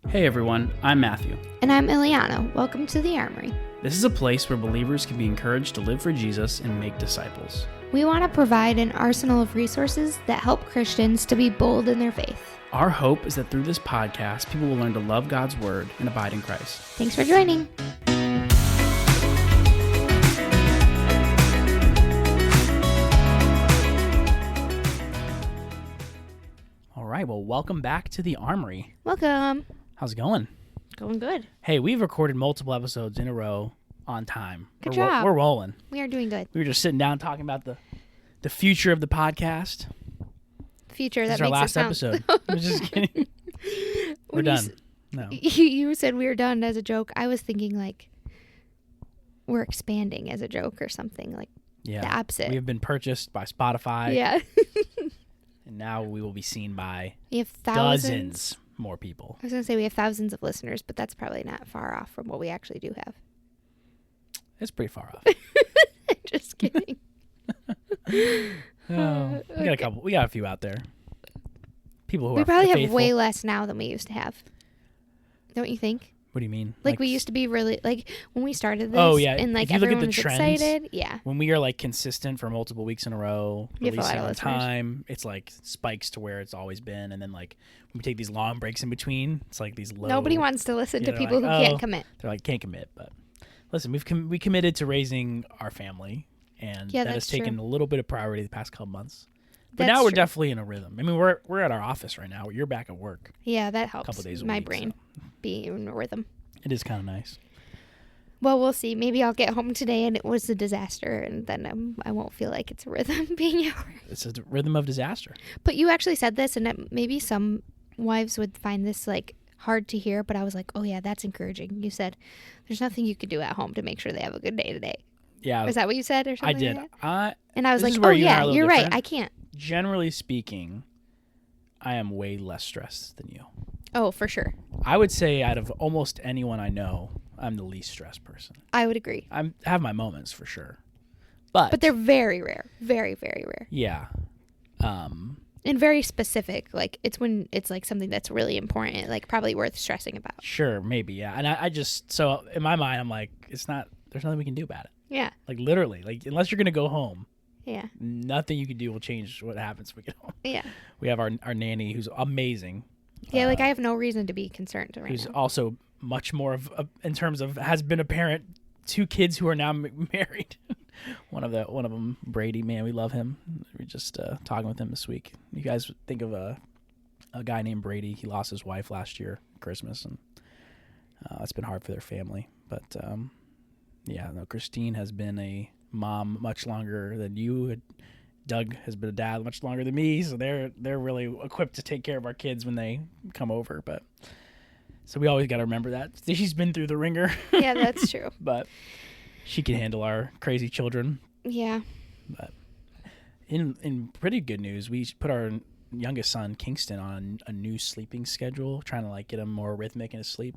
Hey everyone, I'm Matthew. And I'm Ileana. Welcome to the Armory. This is a place where believers can be encouraged to live for Jesus and make disciples. We want to provide an arsenal of resources that help Christians to be bold in their faith. Our hope is that through this podcast, people will learn to love God's Word and abide in Christ. Thanks for joining. All right, well, welcome back to the Armory. Welcome. How's it going? Going good. Hey, we've recorded multiple episodes in a row on time. Good job. We're rolling. We are doing good. We were just sitting down talking about the future of the podcast. Future, This that is our makes last it sound... episode. I'm just kidding. We're When done. No. You said we were done as a joke. I was thinking like we're expanding as a joke or something, like Yeah. the opposite. We have been purchased by Spotify. Yeah. And now we will be seen by We have thousands. dozens more people. I was going to say we have thousands of listeners, but that's probably not far off from what we actually do have. It's pretty far off. Just kidding. Oh, we got a couple. We got a few out there. People who We are probably have faithful. way less now than we used to have. Don't you think? What do you mean? Like we used to be really, like when we started this. Oh, yeah. And like If you look at everyone the was trends, excited. Yeah. when we are like consistent for multiple weeks in a row, You have a lot releasing of on listeners. time, it's like spikes to where it's always been, and then like when we take these long breaks in between, it's like these low. Nobody wants to listen to they're people like, who "Oh." can't commit. They're like can't commit, but listen, we committed to raising our family, and Yeah, that has that's true. taken a little bit of priority the past couple months. But That's now we're true. definitely in a rhythm. I mean, we're at our office right now. You're back at work. Yeah, that helps Couple days a my week, brain be in a rhythm. It is kind of nice. Well, we'll see. Maybe I'll get home today and it was a disaster, and then I won't feel like it's a rhythm being at work. It's a rhythm of disaster. But you actually said this, and maybe some wives would find this like hard to hear, but I was like, oh yeah, that's encouraging. You said there's nothing you could do at home to make sure they have a good day today. Yeah, Is that what you said or I something? did. Like that? And I was This is like, where oh you and I are yeah, a little you're right. different. I can't. Generally speaking, I am way less stressed than you. Oh, for sure. I would say out of almost anyone I know, I'm the least stressed person. I would agree. I have my moments for sure, but But they're very rare. Very, very rare. yeah, And very specific. Like, it's when it's like something that's really important, like probably worth stressing about. sure, maybe, yeah. And I just so in my mind, I'm like, it's not. There's nothing we can do about it. Yeah. Like literally, like unless you're gonna go home, Yeah. nothing you can do will change what happens when we get home. Yeah. We have our nanny who's amazing. Yeah, like I have no reason to be concerned right Who's now. also much more of in terms of has been a parent, 2 kids who are now married. one of them, Brady, man, we love him. We're just talking with him this week. You guys think of a guy named Brady. He lost his wife last year, Christmas, and it's been hard for their family. But yeah, no, Christine has been a mom much longer than you. Doug has been a dad much longer than me, so they're really equipped to take care of our kids when they come over. But so we always got to remember that she's been through the ringer. Yeah, that's true. But she can handle our crazy children. Yeah. But in pretty good news, we put our youngest son Kingston on a new sleeping schedule, trying to like get him more rhythmic in his sleep.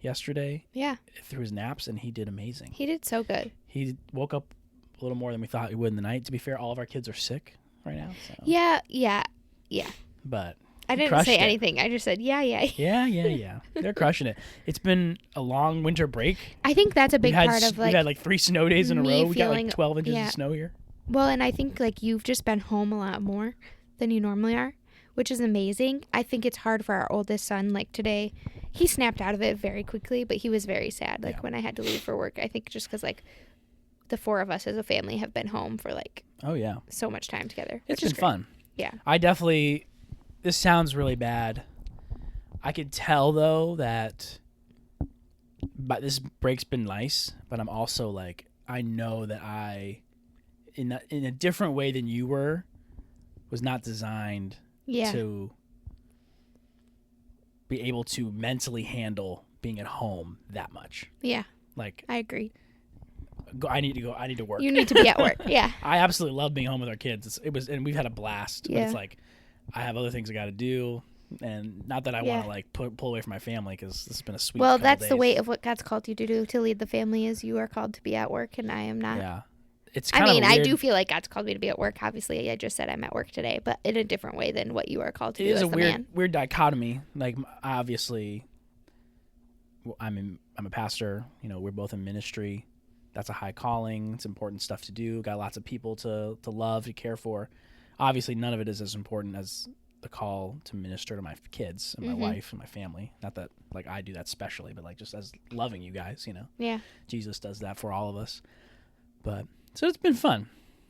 Yesterday, Yeah. through his naps, and he did amazing. He did so good. He woke up a little more than we thought he would in the night. To be fair, all of our kids are sick right now. So. Yeah. But I he didn't crushed say it. anything. I just said, yeah. Yeah. They're crushing it. It's been a long winter break. I think that's a big We've part of we've had like 3 snow days in a me row. We got feeling- like 12 inches yeah. of snow here. Well, and I think like you've just been home a lot more than you normally are, which is amazing. I think it's hard for our oldest son. Like today, he snapped out of it very quickly, but he was very sad. Like Yeah. when I had to leave for work, I think just because like the 4 of us as a family have been home for like Oh yeah, so much time together. it's which is been great. fun. Yeah. I definitely. This sounds really bad. I could tell though that, but this break's been nice. But I'm also like, I know that in a different way than you were, was not designed Yeah. to be able to mentally handle being at home that much. Yeah. Like, I agree. I need to work. You need to be at work. Yeah. I absolutely love being home with our kids. And we've had a blast. But Yeah. it's like, I have other things I got to do, and not that I Yeah. want to like pull away from my family because this has been a sweet. Well, couple that's the days. weight of what God's called you to do, to lead the family, is you are called to be at work, and I am not. Yeah, it's. I Kind mean, of I weird. do feel like God's called me to be at work. Obviously, I just said I'm at work today, but in a different way than what you are called to It do is as a the weird man. dichotomy. Like obviously, I'm a pastor. You know, we're both in ministry. That's a high calling. It's important stuff to do. Got lots of people to love, to care for. Obviously, none of it is as important as the call to minister to my kids and my wife and my family. Not that like I do that specially, but like just as loving you guys, you know. Yeah. Jesus does that for all of us. But so it's been fun.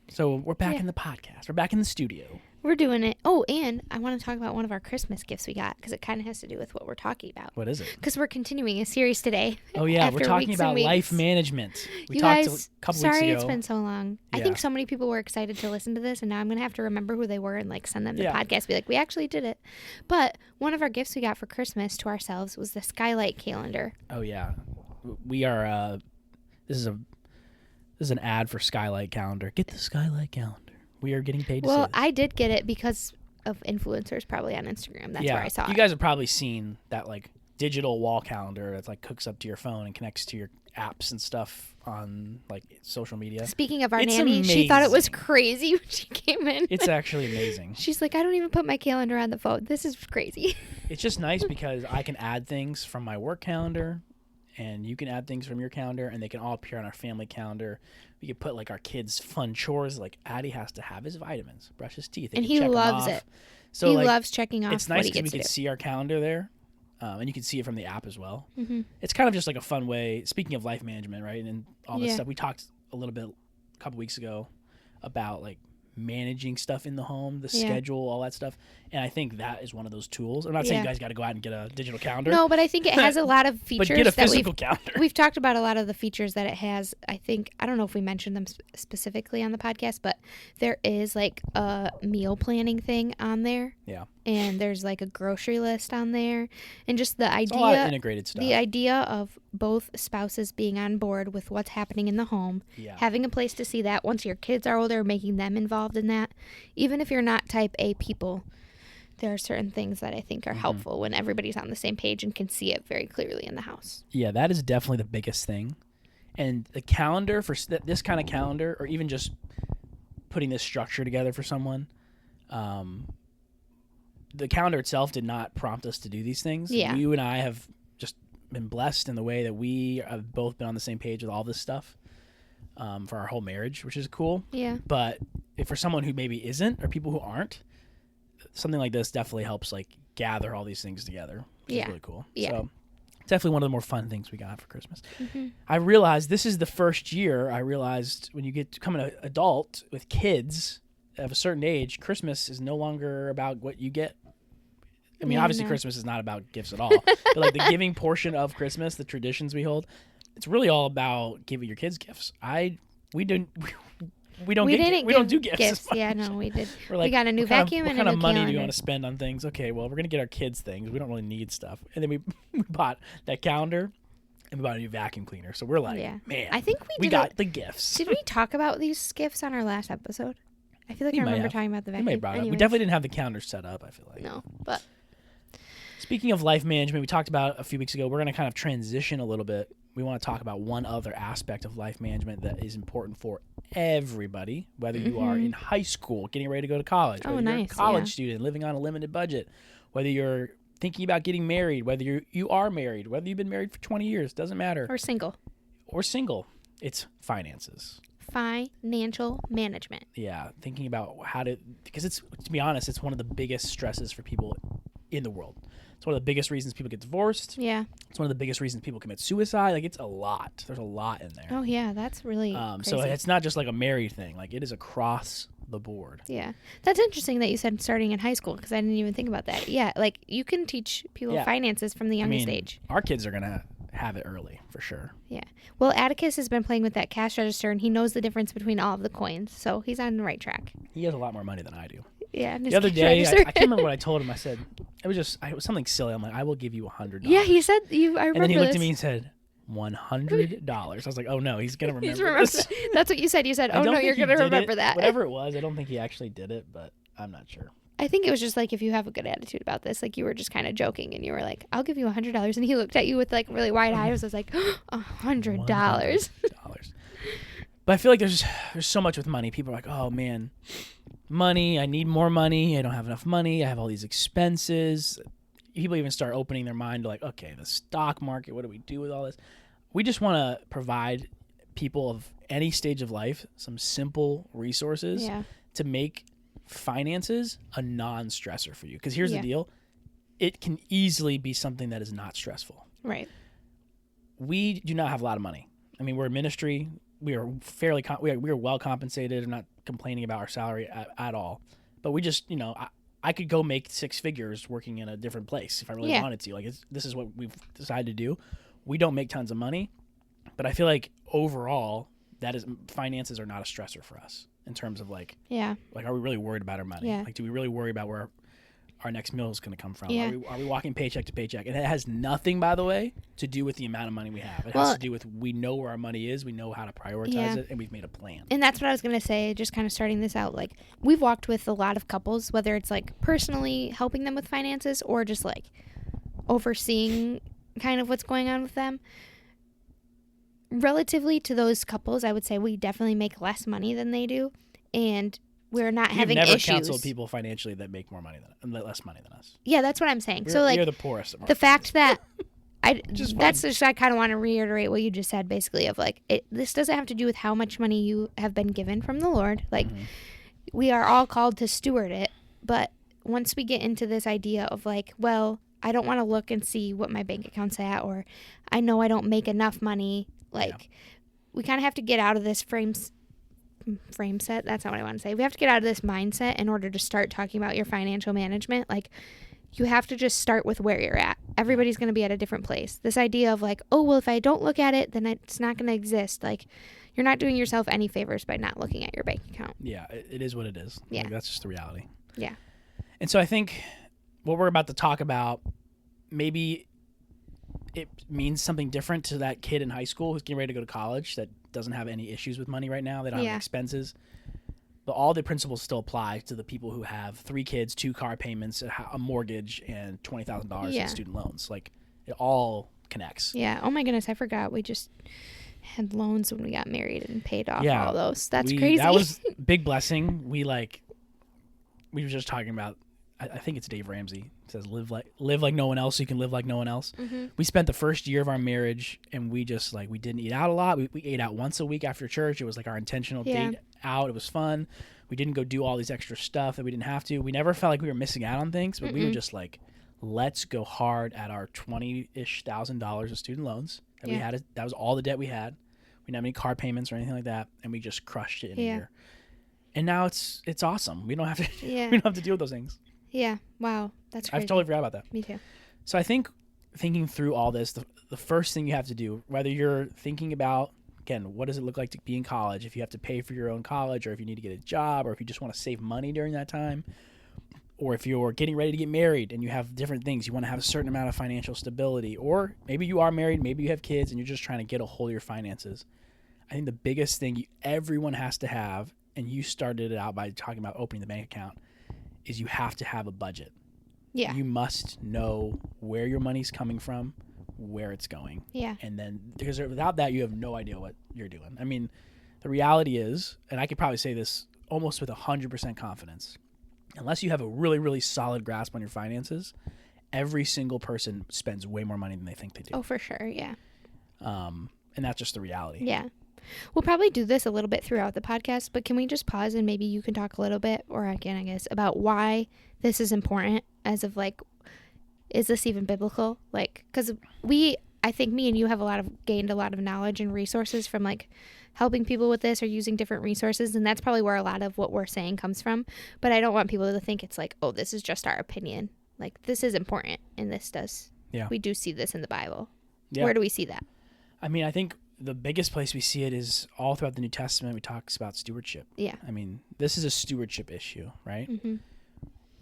So we're back in the podcast. We're back in the studio. We're doing it. Oh, and I want to talk about one of our Christmas gifts we got because it kind of has to do with what we're talking about. What is it? Because we're continuing a series today. Oh, yeah. We're talking about life management. We talked a couple weeks ago. Sorry it's been so long. Yeah. I think so many people were excited to listen to this, and now I'm going to have to remember who they were and like send them the podcast. Be like, we actually did it. But one of our gifts we got for Christmas to ourselves was the Skylight calendar. Oh, yeah. We are, this is an ad for Skylight calendar. Get the Skylight calendar. We are getting paid to say this. I did get it because of influencers probably on Instagram. That's where I saw it. You guys have probably seen that like digital wall calendar that's like hooks up to your phone and connects to your apps and stuff on like social media. Speaking of our nanny, she thought it was crazy when she came in. It's actually amazing. She's like, I don't even put my calendar on the phone. This is crazy. It's just nice because I can add things from my work calendar and you can add things from your calendar and they can all appear on our family calendar. We could put like our kids' fun chores. Like Addie has to have his vitamins, brush his teeth, and he loves it. So he like, loves checking off. It's nice because we can see our calendar there, and you can see it from the app as well. Mm-hmm. It's kind of just like a fun way. Speaking of life management, right, and all this stuff, we talked a little bit a couple weeks ago about like managing stuff in the home, the schedule, all that stuff. And I think that is one of those tools. I'm not saying you guys got to go out and get a digital calendar. No, but I think it has a lot of features. But get a physical calendar. We've talked about a lot of the features that it has. I don't know if we mentioned them specifically on the podcast, but there is like a meal planning thing on there. Yeah. And there's like a grocery list on there. And just the idea. It's a lot of integrated stuff. The idea of both spouses being on board with what's happening in the home, having a place to see that once your kids are older, making them involved in that. Even if you're not type A people, there are certain things that I think are helpful when everybody's on the same page and can see it very clearly in the house. Yeah, that is definitely the biggest thing. And the calendar, for this kind of calendar, or even just putting this structure together for someone, the calendar itself did not prompt us to do these things. Yeah. You and I have just been blessed in the way that we have both been on the same page with all this stuff for our whole marriage, which is cool. Yeah. But if for someone who maybe isn't, or people who aren't, something like this definitely helps like gather all these things together, which is really cool. Yeah. So definitely one of the more fun things we got for Christmas. I realized this is the first year when you get to become an adult with kids of a certain age, Christmas is no longer about what you get. I mean, obviously Christmas is not about gifts at all, but like the giving portion of Christmas, the traditions we hold, it's really all about giving your kids gifts. We don't do gifts. Yeah, no, we did. Like, we got a new vacuum and a new calendar. What kind of money do you want to spend on things? Okay, well, we're going to get our kids things. We don't really need stuff. And then we bought that calendar and we bought a new vacuum cleaner. So we're like, man, I think we got the gifts. Did we talk about these gifts on our last episode? I feel like I remember talking about the vacuum. We definitely didn't have the calendar set up, I feel like. No, but... Speaking of life management, we talked about a few weeks ago. We're going to kind of transition a little bit. We want to talk about one other aspect of life management that is important for everybody, whether you are in high school, getting ready to go to college, whether you're a college student, living on a limited budget, whether you're thinking about getting married, whether you are married, whether you've been married for 20 years, doesn't matter. Or single. It's finances. Financial management. Yeah, thinking about because to be honest, it's one of the biggest stresses for people in the world. It's one of the biggest reasons people get divorced. Yeah. It's one of the biggest reasons people commit suicide. Like, it's a lot. There's a lot in there. Oh, yeah. That's really crazy. So it's not just like a married thing. Like, it is across the board. Yeah. That's interesting that you said starting in high school because I didn't even think about that. Yeah. Like, you can teach people finances from the youngest age. Our kids are going to have it early, for sure. Yeah. Well, Atticus has been playing with that cash register, and he knows the difference between all of the coins. So he's on the right track. He has a lot more money than I do. Yeah. The other day, I can't remember what I told him. I said, it was something silly. I'm like, I will give you $100. Yeah, he said, I remember And then he looked at me and said, $100. I was like, oh no, he's going to remember this. That's what you said. You said, oh no, you're going to remember that. Whatever it was, I don't think he actually did it, but I'm not sure. I think it was just like if you have a good attitude about this, like you were just kind of joking and you were like, I'll give you $100. And he looked at you with like really wide eyes. I was like, $100. But I feel like there's so much with money. People are like, oh man, money, I need more money. I don't have enough money. I have all these expenses. people even start opening their mind to like, okay, the stock market, what do we do with all this? We just want to provide people of any stage of life some simple resources to make finances a non-stressor for you. Because here's the deal. It can easily be something that is not stressful. Right. We do not have a lot of money. I mean, we're in ministry. We are fairly we are well compensated. I'm not complaining about our salary at all. But we just, I could go make 6 figures working in a different place if I really wanted to. Like, this is what we've decided to do. We don't make tons of money, but I feel like overall, finances are not a stressor for us in terms of like, are we really worried about our money? Yeah. Like, do we really worry about where our next meal is going to come from? Yeah. Are we walking paycheck to paycheck? And it has nothing, by the way, to do with the amount of money we have. It has to do with we know where our money is, we know how to prioritize it, and we've made a plan. And that's what I was going to say, just kind of starting this out. Like, we've walked with a lot of couples, whether it's like personally helping them with finances or just like overseeing kind of what's going on with them. Relatively to those couples, I would say we definitely make less money than they do, and we're not having issues. You've never counseled people financially that make more money and less money than us. Yeah, that's what I'm saying. So like, you're the poorest. The fact that I kind of want to reiterate what you just said, basically, of like, this doesn't have to do with how much money you have been given from the Lord. Like, we are all called to steward it, but once we get into this idea of like, well, I don't want to look and see what my bank account's at, or I know I don't make enough money. Like, we kind of have to get out of this frame set. That's not what I want to say. We have to get out of this mindset in order to start talking about your financial management. Like, you have to just start with where you're at. Everybody's going to be at a different place. This idea of like, oh, well, if I don't look at it, then it's not going to exist. Like, you're not doing yourself any favors by not looking at your bank account. Yeah, it is what it is. Yeah. Like, that's just the reality. Yeah. And so I think what we're about to talk about, maybe it means something different to that kid in high school who's getting ready to go to college that doesn't have any issues with money right now. They don't have any expenses. But all the principles still apply to the people who have 3 kids, 2 car payments, a mortgage, and $20,000 in student loans. Like, it all connects. Yeah. Oh my goodness, I forgot. We just had loans when we got married and paid off all those. That's crazy. That was a big blessing. We were just talking about, I think it's Dave Ramsey. It says, live like no one else so you can live like no one else. Mm-hmm. We spent the first year of our marriage, and we just we didn't eat out a lot. We ate out once a week after church. It was like our intentional date out. It was fun. We didn't go do all these extra stuff that we didn't have to. We never felt like we were missing out on things, but we were just like, let's go hard at our $20,000-ish of student loans that we had. That was all the debt we had. We didn't have any car payments or anything like that, and we just crushed it in a year. And now it's awesome. We don't have to we don't have to deal with those things. Yeah. Wow. That's crazy. I've totally forgot about that. Me too. So I think thinking through all this, the first thing you have to do, whether you're thinking about, again, what does it look like to be in college, if you have to pay for your own college, or if you need to get a job, or if you just want to save money during that time, or if you're getting ready to get married and you have different things, you want to have a certain amount of financial stability, or maybe you are married, maybe you have kids, and you're just trying to get a hold of your finances. I think the biggest thing everyone has to have, and you started it out by talking about opening the bank account, is you have to have a budget. Yeah. You must know where your money's coming from, where it's going. Yeah. And then, because without that, you have no idea what you're doing. I mean, the reality is, and I could probably say this almost with 100% confidence, unless you have a really, really solid grasp on your finances, every single person spends way more money than they think they do. Oh, for sure. Yeah. And that's just the reality. Yeah. We'll probably do this a little bit throughout the podcast, but can we just pause and maybe you can talk a little bit, or I can, I guess, about why this is important as of like, is this even biblical? Like, because I think me and you have gained a lot of knowledge and resources from like helping people with this or using different resources. And that's probably where a lot of what we're saying comes from. But I don't want people to think it's like, oh, this is just our opinion. Like, this is important. And this does. Yeah. We do see this in the Bible. Yeah. Where do we see that? I mean, I think the biggest place we see it is all throughout the New Testament. We talk about stewardship. Yeah. I mean, this is a stewardship issue, right? Mm-hmm.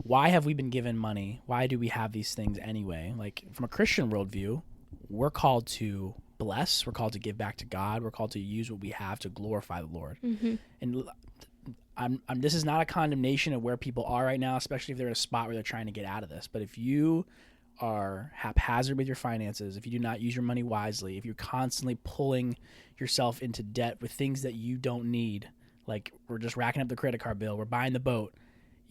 Why have we been given money? Why do we have these things anyway? Like, from a Christian worldview, we're called to bless. We're called to give back to God. We're called to use what we have to glorify the Lord. Mm-hmm. And this is not a condemnation of where people are right now, especially if they're in a spot where they're trying to get out of this. But if you are haphazard with your finances, if you do not use your money wisely, if you're constantly pulling yourself into debt with things that you don't need, like we're just racking up the credit card bill, we're buying the boat,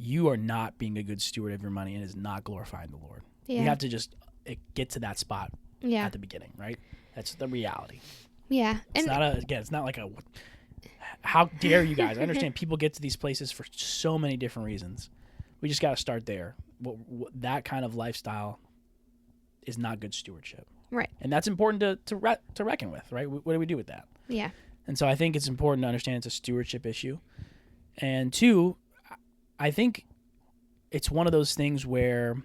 you are not being a good steward of your money and is not glorifying the Lord. Yeah. We have to just get to that spot Yeah. at the beginning, right? That's the reality. Yeah. It's not like a, how dare you guys? I understand people get to these places for so many different reasons. We just got to start there. That kind of lifestyle is not good stewardship. Right. And that's important to reckon with, right? What do we do with that? Yeah. And so I think it's important to understand it's a stewardship issue. And two, I think it's one of those things where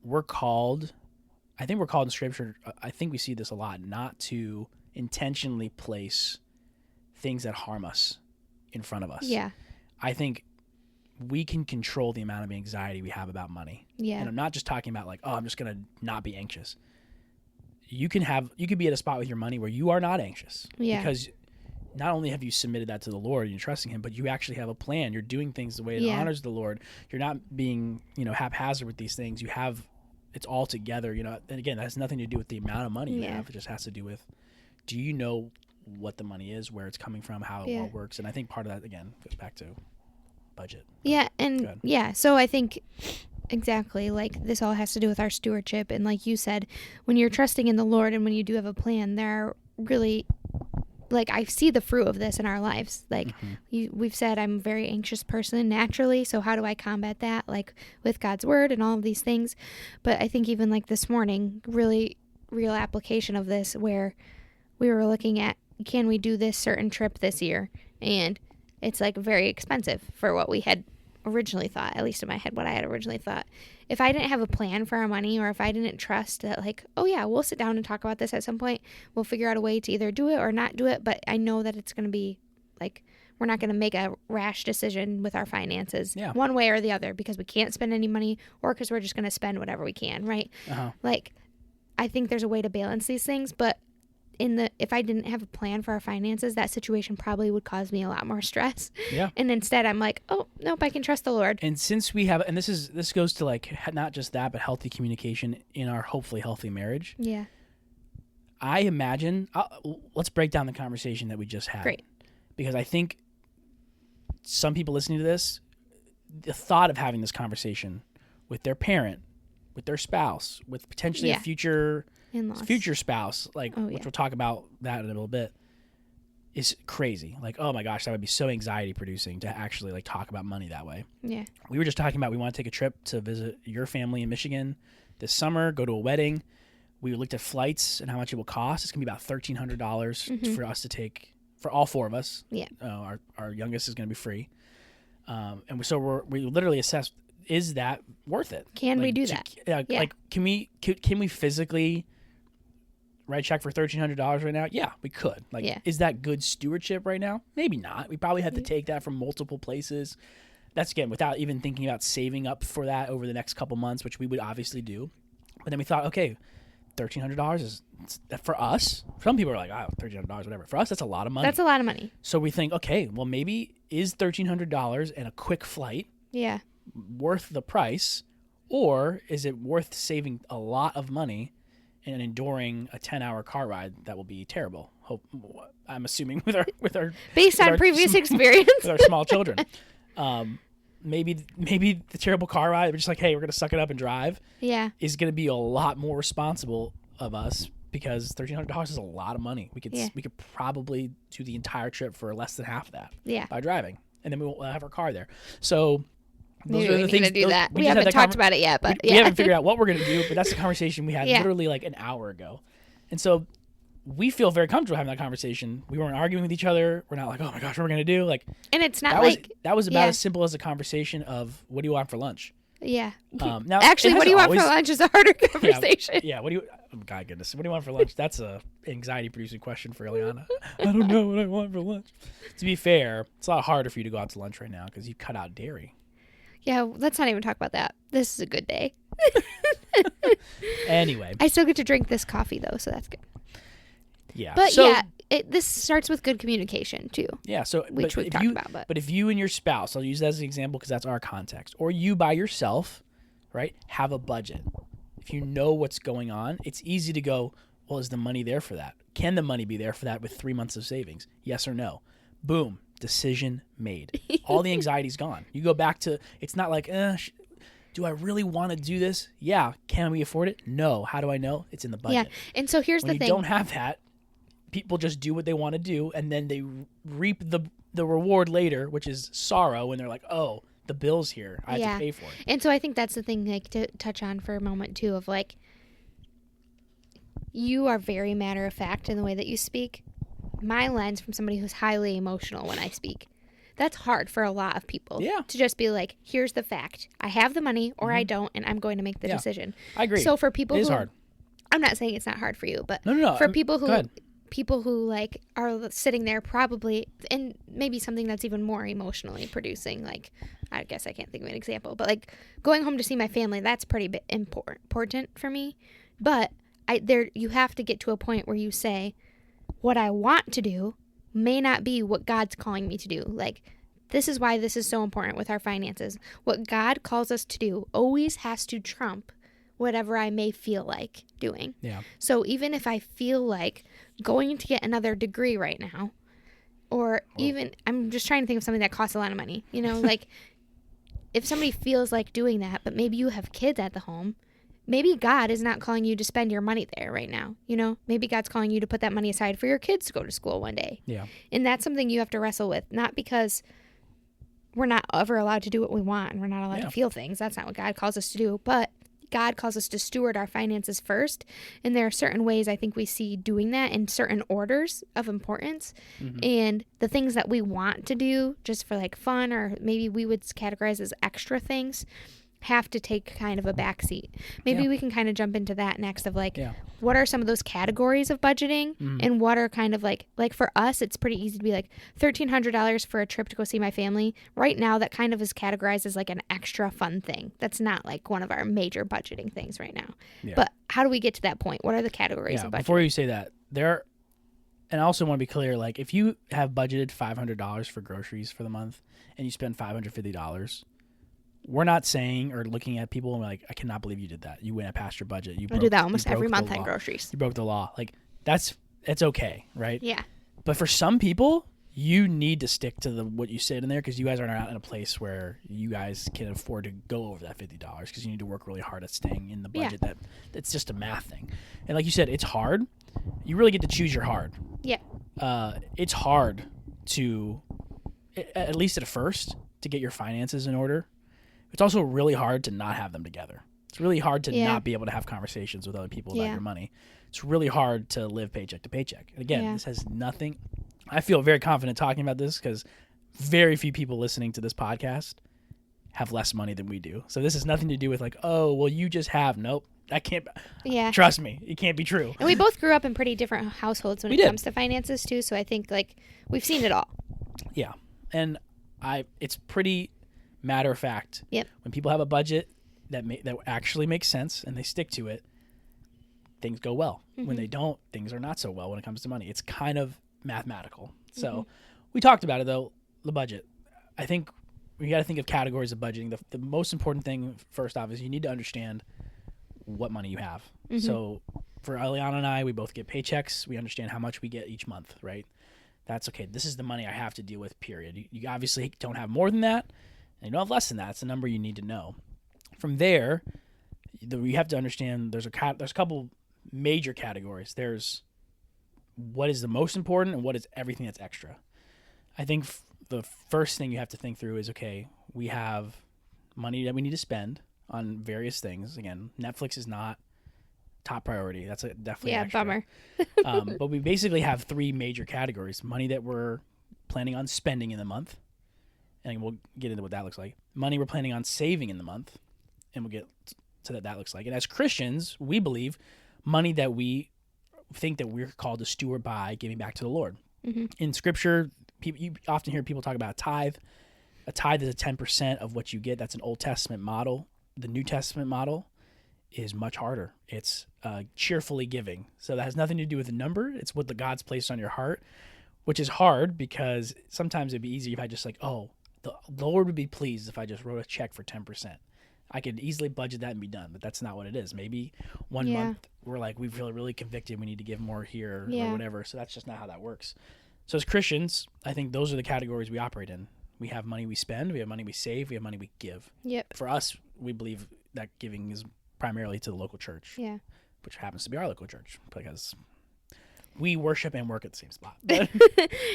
we're called in Scripture, I think we see this a lot, not to intentionally place things that harm us in front of us. Yeah. I think we can control the amount of anxiety we have about money. Yeah. And I'm not just talking about like, oh, I'm just going to not be anxious. You could be at a spot with your money where you are not anxious. Yeah. Because not only have you submitted that to the Lord and you're trusting him, but you actually have a plan. You're doing things the way it honors the Lord. You're not being, haphazard with these things. It's all together, and again, that has nothing to do with the amount of money you have. It just has to do with, do you know what the money is, where it's coming from, how it all works? And I think part of that, again, goes back to budget. Yeah. And so I think exactly, like, this all has to do with our stewardship. And like you said, when you're trusting in the Lord and when you do have a plan, there are really, like, I see the fruit of this in our lives. Like, we've said I'm a very anxious person naturally, so how do I combat that? Like, with God's word and all of these things. But I think even like this morning, really real application of this, where we were looking at, can we do this certain trip this year? And it's like very expensive for what we had originally thought, at least in my head, what I had originally thought. If I didn't have a plan for our money, or if I didn't trust that, like, oh yeah, we'll sit down and talk about this at some point, we'll figure out a way to either do it or not do it, but I know that it's going to be, like, we're not going to make a rash decision with our finances one way or the other, because we can't spend any money, or because we're just going to spend whatever we can, right? Like, I think there's a way to balance these things, but if I didn't have a plan for our finances, that situation probably would cause me a lot more stress. Yeah. And instead I'm like, oh, nope, I can trust the Lord. And since we have, and this goes to like, not just that, but healthy communication in our hopefully healthy marriage. Yeah. I imagine, let's break down the conversation that we just had. Great. Because I think some people listening to this, the thought of having this conversation with their parent, with their spouse, with potentially a future spouse, like, which we'll talk about that in a little bit, is crazy. Like, oh my gosh, that would be so anxiety producing to actually like talk about money that way. Yeah. We were just talking about, we want to take a trip to visit your family in Michigan this summer, go to a wedding. We looked at flights and how much it will cost. It's gonna be about $1,300 for us to take, for all four of us. Yeah. Our youngest is gonna be free. And so we literally assessed, is that worth it? Can we do that? Like, can we physically write a check for $1,300 right now? Yeah, we could. Like, is that good stewardship right now? Maybe not. We probably have to take that from multiple places. That's, again, without even thinking about saving up for that over the next couple months, which we would obviously do. But then we thought, okay, $1,300 is, for us, some people are like, oh, $1,300, whatever. For us, that's a lot of money. That's a lot of money. So we think, okay, well, maybe is $1,300 and a quick flight worth the price, or is it worth saving a lot of money and enduring a 10-hour car ride that will be terrible? I'm assuming with our based on previous experience with our small children. Maybe the terrible car ride, we're just like, hey, we're gonna suck it up and drive. Yeah, is gonna be a lot more responsible of us, because $1,300 is a lot of money. We could probably do the entire trip for less than half of that. By driving, and then we won't have our car there. So. Those are the things to do that. We haven't talked about it yet, but we haven't figured out what we're going to do, but that's the conversation we had literally like an hour ago. And so we feel very comfortable having that conversation. We weren't arguing with each other. We're not like, oh my gosh, what are we going to do? Like, and it's not that was about as simple as a conversation of, what do you want for lunch? Yeah. Now, actually, what do you want for lunch is a harder conversation. Yeah. What do you? Oh, God goodness. What do you want for lunch? That's a anxiety-producing question for Eliana. I don't know what I want for lunch. To be fair, it's a lot harder for you to go out to lunch right now because you cut out dairy. Yeah, let's not even talk about that. This is a good day. Anyway. I still get to drink this coffee, though, so that's good. Yeah. But this starts with good communication, too. Yeah, so which we've talked about. But if you and your spouse, I'll use that as an example because that's our context, or you by yourself, right, have a budget. If you know what's going on, it's easy to go, well, is the money there for that? Can the money be there for that with 3 months of savings? Yes or no? Boom. Decision made. All the anxiety's gone. You go back to, it's not like, Do I really want to do this? Yeah. Can we afford it? No. How do I know? It's in the budget. Yeah. And so here's when the thing. When you don't have that, people just do what they want to do, and then they reap the reward later, which is sorrow, and they're like, oh, the bill's here. I have to pay for it. And so I think that's the thing, like, to touch on for a moment, too, of, like, you are very matter of fact in the way that you speak. My lens from somebody who's highly emotional when I speak. That's hard for a lot of people. Yeah. To just be like, here's the fact. I have the money or I don't, and I'm going to make the decision. I agree. So for people it is hard. I'm not saying it's not hard for you, but no. For people who like are sitting there probably, and maybe something that's even more emotionally producing, like, I guess I can't think of an example, but like going home to see my family, that's pretty important for me. But you have to get to a point where you say, what I want to do may not be what God's calling me to do. Like, this is why this is so important with our finances. What God calls us to do always has to trump whatever I may feel like doing. Yeah. So even if I feel like going to get another degree right now, or even, I'm just trying to think of something that costs a lot of money, like if somebody feels like doing that, but maybe you have kids at the home, maybe God is not calling you to spend your money there right now. Maybe God's calling you to put that money aside for your kids to go to school one day. Yeah. And that's something you have to wrestle with, not because we're not ever allowed to do what we want and we're not allowed to feel things. That's not what God calls us to do. But God calls us to steward our finances first. And there are certain ways I think we see doing that in certain orders of importance. Mm-hmm. And the things that we want to do just for like fun, or maybe we would categorize as extra things, have to take kind of a backseat. Maybe we can kind of jump into that next of like, what are some of those categories of budgeting, and what are kind of like for us, it's pretty easy to be like $1,300 for a trip to go see my family. Right now, that kind of is categorized as like an extra fun thing. That's not like one of our major budgeting things right now. Yeah. But how do we get to that point? What are the categories of budgeting? Before you say that, and I also want to be clear, like if you have budgeted $500 for groceries for the month and you spend $550, we're not saying or looking at people and we're like, I cannot believe you did that. You went past your budget. I do that almost every month on groceries. You broke the law. Like it's okay, right? Yeah. But for some people, you need to stick to what you said in there, because you guys are not in a place where you guys can afford to go over that $50, because you need to work really hard at staying in the budget. Yeah. That's just a math thing. And like you said, it's hard. You really get to choose your hard. Yeah. It's hard to, at least at first, to get your finances in order. It's also really hard to not have them together. It's really hard to not be able to have conversations with other people about your money. It's really hard to live paycheck to paycheck. And again, this has nothing. I feel very confident talking about this because very few people listening to this podcast have less money than we do. So this has nothing to do with like, oh, well, you just have. Nope. That can't. Yeah. Trust me, it can't be true. And we both grew up in pretty different households when it comes to finances too. So I think like we've seen it all. Yeah, and it's pretty matter of fact. Yep. When people have a budget that actually makes sense and they stick to it, things go well. Mm-hmm. When they don't, things are not so well when it comes to money. It's kind of mathematical. So we talked about it though, the budget. I think we got to think of categories of budgeting. The most important thing first off is you need to understand what money you have. Mm-hmm. So for Eliana and I, we both get paychecks. We understand how much we get each month, right? That's okay. This is the money I have to deal with, period. You obviously don't have more than that. And you don't have less than that. It's a number you need to know. From there, you have to understand there's a couple major categories. There's what is the most important and what is everything that's extra. I think the first thing you have to think through is, okay, we have money that we need to spend on various things. Again, Netflix is not top priority. That's definitely extra. Bummer. But we basically have three major categories. Money that we're planning on spending in the month. And we'll get into what that looks like. Money we're planning on saving in the month, and we'll get to that looks like. And as Christians, we believe money that we think that we're called to steward by giving back to the Lord. Mm-hmm. In Scripture, you often hear people talk about a tithe. A tithe is a 10% of what you get. That's an Old Testament model. The New Testament model is much harder. It's cheerfully giving. So that has nothing to do with the number. It's what the God's placed on your heart, which is hard because sometimes it'd be easier if I just like, the Lord would be pleased if I just wrote a check for 10%. I could easily budget that and be done, but that's not what it is. Maybe one month we're like, we feel really convicted. We need to give more here or whatever. So that's just not how that works. So as Christians, I think those are the categories we operate in. We have money we spend, we have money we save, we have money we give. Yep. For us, we believe that giving is primarily to the local church. Yeah. Which happens to be our local church because we worship and work at the same spot. But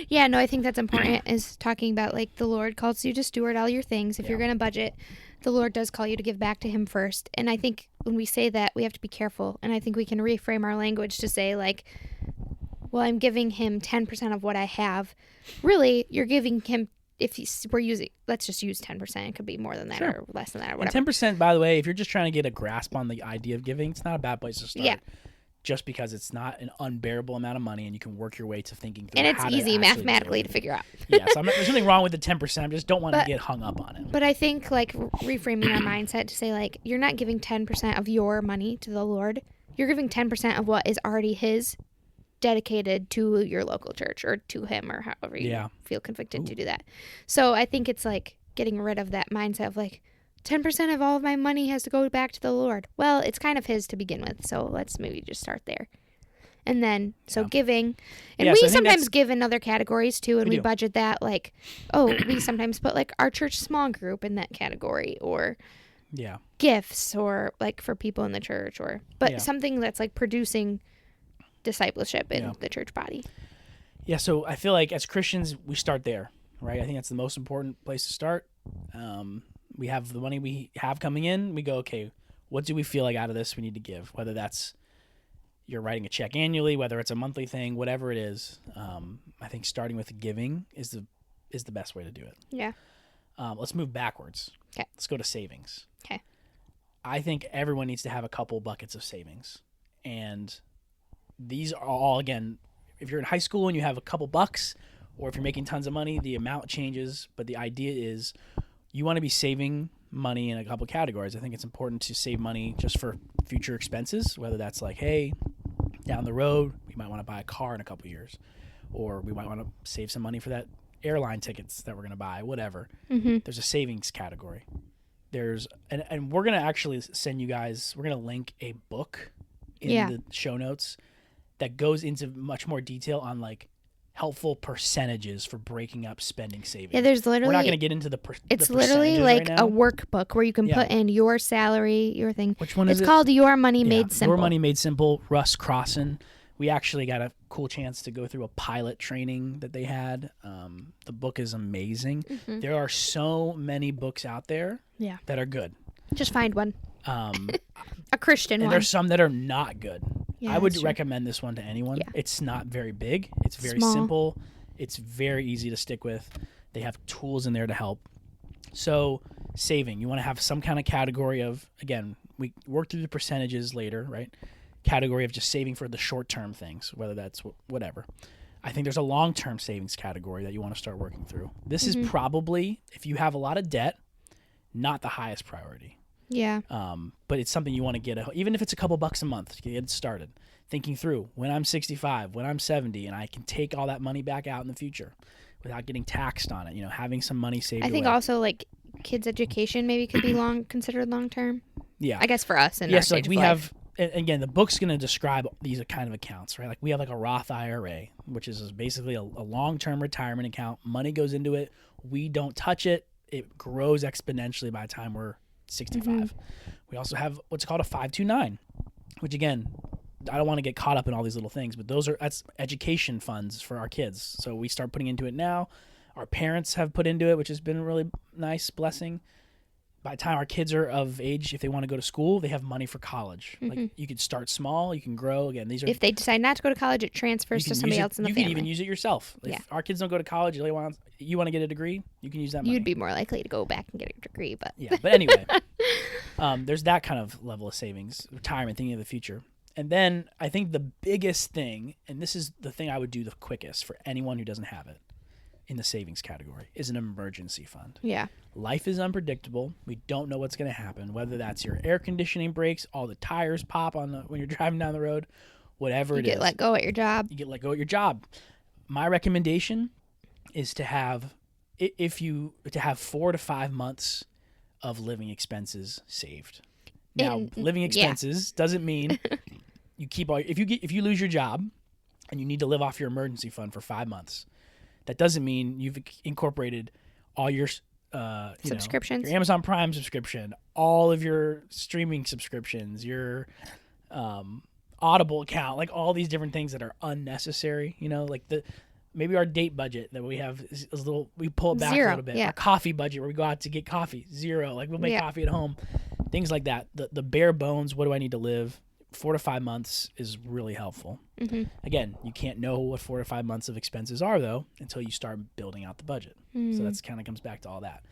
yeah, no, I think that's important is talking about like the Lord calls you to steward all your things. If you're going to budget, the Lord does call you to give back to him first. And I think when we say that, we have to be careful. And I think we can reframe our language to say like, well, I'm giving him 10% of what I have. Really, you're giving him, we're using, let's just use 10%. It could be more than that or less than that or whatever. And 10%, by the way, if you're just trying to get a grasp on the idea of giving, it's not a bad place to start. Yeah. Just because it's not an unbearable amount of money and you can work your way to thinking through and how it's easy mathematically to figure out. Yeah, so there's nothing wrong with the 10%. I just don't want to get hung up on it. But I think like reframing our mindset to say like you're not giving 10% of your money to the Lord. You're giving 10% of what is already his, dedicated to your local church or to him or however you feel convicted to do that. So I think it's like getting rid of that mindset of like 10% of all of my money has to go back to the Lord. Well, it's kind of his to begin with, so let's maybe just start there. And then, giving. And we sometimes give in other categories too, and we budget that like, we sometimes put like our church small group in that category or gifts or like for people in the church but something that's like producing discipleship in the church body. Yeah, so I feel like as Christians, we start there, right? I think that's the most important place to start. We have the money we have coming in. We go, okay, what do we feel like out of this we need to give? Whether that's you're writing a check annually, whether it's a monthly thing, whatever it is. I think starting with giving is the best way to do it. Yeah. Let's move backwards. Okay. Let's go to savings. Okay. I think everyone needs to have a couple buckets of savings. And these are all, again, if you're in high school and you have a couple bucks, or if you're making tons of money, the amount changes. But the idea is you want to be saving money in a couple categories. I think it's important to save money just for future expenses, whether that's like, hey, down the road, we might want to buy a car in a couple years, or we might want to save some money for that airline tickets that we're going to buy, whatever. Mm-hmm. There's a savings category. And we're going to actually send you guys, we're going to link a book in the show notes that goes into much more detail on like helpful percentages for breaking up spending savings. Yeah, there's literally, we're not going to get into it's literally like a workbook where you can put in your salary, your thing. Which one is it? It's called Your Money Made Simple. Your Money Made Simple, Russ Crossan. We actually got a cool chance to go through a pilot training that they had. The book is amazing. Mm-hmm. There are so many books out there that are good. Just find one. A Christian and one. There's some that are not good. Yeah, I would recommend this one to anyone. Yeah. It's not very big. It's very simple. It's very easy to stick with. They have tools in there to help. So saving, you want to have some kind of category of, again, we work through the percentages later, right? Category of just saving for the short-term things, whether that's whatever. I think there's a long-term savings category that you want to start working through. This is probably, if you have a lot of debt, not the highest priority. Yeah. But it's something you want to get, even if it's a couple bucks a month to get it started. Thinking through when I'm 65, when I'm 70, and I can take all that money back out in the future without getting taxed on it. You know, having some money saved. I think also like kids' education maybe could be considered long term. Yeah. I guess for us. And so like we have, again, the book's going to describe these kind of accounts, right? Like we have like a Roth IRA, which is basically a long-term retirement account. Money goes into it. We don't touch it. It grows exponentially by the time we're 65. Mm-hmm. We also have what's called a 529, which again, I don't want to get caught up in all these little things, but that's education funds for our kids. So we start putting into it now. Our parents have put into it, which has been a really nice blessing. By the time our kids are of age, if they want to go to school, they have money for college. Mm-hmm. Like you could start small, you can grow. Again, these are if they decide not to go to college, it transfers to somebody else in the family. You can even use it yourself. If our kids don't go to college, you want to get a degree, you can use that money. You'd be more likely to go back and get a degree, but but anyway, there's that kind of level of savings, retirement, thinking of the future. And then I think the biggest thing, and this is the thing I would do the quickest for anyone who doesn't have it in the savings category, is an emergency fund. Yeah. Life is unpredictable. We don't know what's going to happen, whether that's your air conditioning breaks, all the tires pop when you're driving down the road, whatever it is. You get let go at your job. You get let go at your job. My recommendation is to have 4 to 5 months of living expenses saved. Now, living expenses doesn't mean you keep all. If you lose your job and you need to live off your emergency fund for 5 months, that doesn't mean you've incorporated all your subscriptions, your Amazon Prime subscription, all of your streaming subscriptions, your Audible account, like all these different things that are unnecessary. Like maybe our date budget that we have is a little. We pull it back a little bit. Yeah. Our coffee budget where we go out to get coffee, 0. Like we'll make coffee at home, things like that. The bare bones. What do I need to live? 4 to 5 months is really helpful. Mm-hmm. Again, you can't know what 4 to 5 months of expenses are though until you start building out the budget. So that's kind of comes back to all that.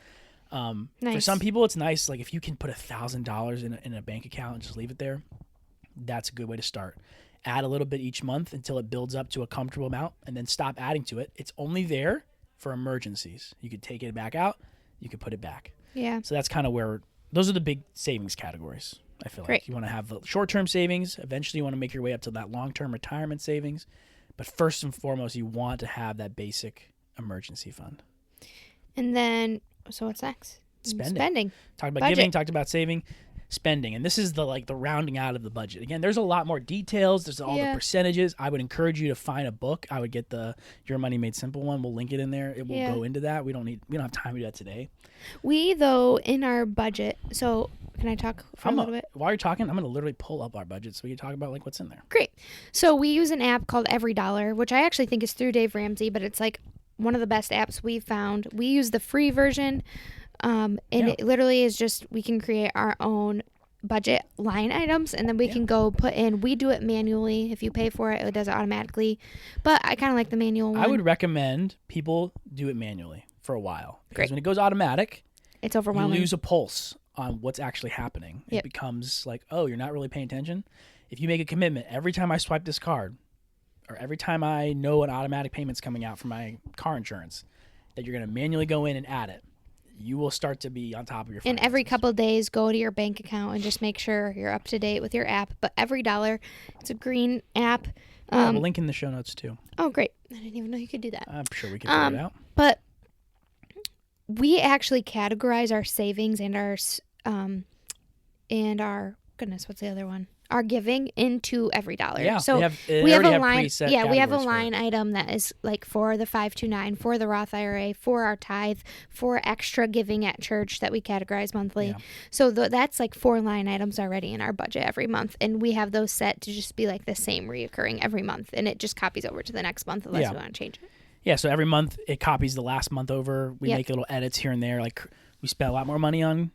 Nice. For some people, it's nice. Like if you can put $1,000 in a bank account and just leave it there, that's a good way to start. Add a little bit each month until it builds up to a comfortable amount, and then stop adding to it. It's only there for emergencies. You could take it back out. You could put it back. Yeah. So that's kind of where those are the big savings categories. I feel like you want to have short-term savings. Eventually, you want to make your way up to that long-term retirement savings. But first and foremost, you want to have that basic emergency fund. And then, so what's next? Spending. Talked about giving, talked about saving, spending. And this is the rounding out of the budget. Again, there's a lot more details. There's all the percentages. I would encourage you to find a book. I would get the Your Money Made Simple one. We'll link it in there. It will go into that. We don't have time to do that today. We, though, in our budget, so can I talk for a little bit? While you're talking, I'm going to literally pull up our budget so we can talk about what's in there. Great. So we use an app called EveryDollar, which I actually think is through Dave Ramsey, but it's like one of the best apps we've found. We use the free version, and it literally is just we can create our own budget line items, and then we can go put in. We do it manually. If you pay for it, it does it automatically. But I kind of like the manual one. I would recommend people do it manually for a while. Because when it goes automatic, it's overwhelming. You lose a pulse on what's actually happening. It becomes like, oh, you're not really paying attention. If you make a commitment, every time I swipe this card, or every time I know an automatic payment's coming out for my car insurance, that you're going to manually go in and add it, you will start to be on top of your finances. And every couple of days, go to your bank account and just make sure you're up to date with your app. But EveryDollar, it's a green app. We'll link in the show notes too. Oh, great. I didn't even know you could do that. I'm sure we can figure it out. But we actually categorize our savings and our goodness, what's the other one? Our giving into EveryDollar. Yeah, so we have a line. Yeah, we have a line item that is like for the 529, for the Roth IRA, for our tithe, for extra giving at church that we categorize monthly. Yeah. So that's like 4 line items already in our budget every month, and we have those set to just be like the same reoccurring every month, and it just copies over to the next month unless we want to change it. Yeah, so every month it copies the last month over. We make little edits here and there. Like we spent a lot more money on.